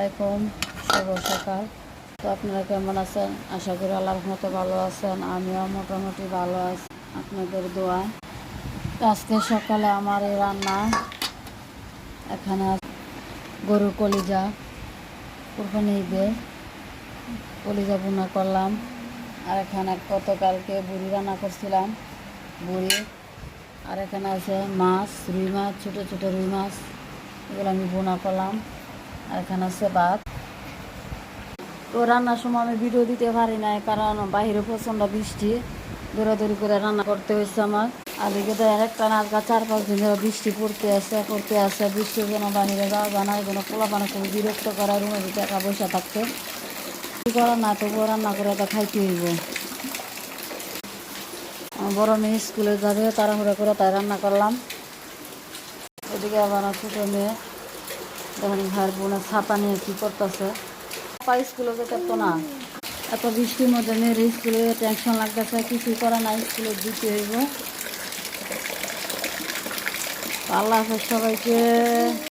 আলাইকুম, শুভ সকাল। তো আপনারা কেমন আছেন? আশা করি আল্লাহর মতো ভালো আছেন। আমিও মোটামুটি ভালো আছি আপনাদের দোয়ায়। তো আজকে সকালে আমার এই রান্না, এখানে গরুর কলিজা, কোরবানি ঈদে কলিজা ভুনা করলাম। আর এখানে গতকালকে বুড়ি রান্না করছিলাম, বুড়ি। আর এখানে আছে মাছ, রুই মাছ, ছোটো ছোটো রুই মাছ, এগুলো আমি ভুনা করলাম। আর এখানে আছে ভাত। তো রান্নার সময় আমি ভিডিও দিতে পারি নাই, কারণ বাইরে প্রচণ্ড বৃষ্টি, দৌড়াদৌড়ি করে রান্না করতে হয়েছে আমার। আর দিকে তো একটা না, আজকে 4-5 দিন ধরে বৃষ্টি পড়তে আছে। বৃষ্টির জন্য বাহিরে যাওয়া যায় না, এই জন্য পোলাপানা খুবই বিরক্ত করা, রুমের ভিতরে একা বসে থাকতে। কী করার না, তবুও রান্না করে তো খাইতে হইব। আমার বড় মেয়ে স্কুলে যাবে, তাড়াহুড়া করে তাই রান্না করলাম। এদিকে আবার আমার ছোটো মেয়ে দেখেন ভাইয়ের বোনের ছাপা নিয়ে কী করতেছে। ছাপা স্কুলে যেতে তো না, এত বৃষ্টির মধ্যে মেয়ের স্কুলে টেনশন লাগতেছে, কিছুই করা নাই, স্কুলে দিতে হইব। আল্লাহ হাফেজ সবাইকে।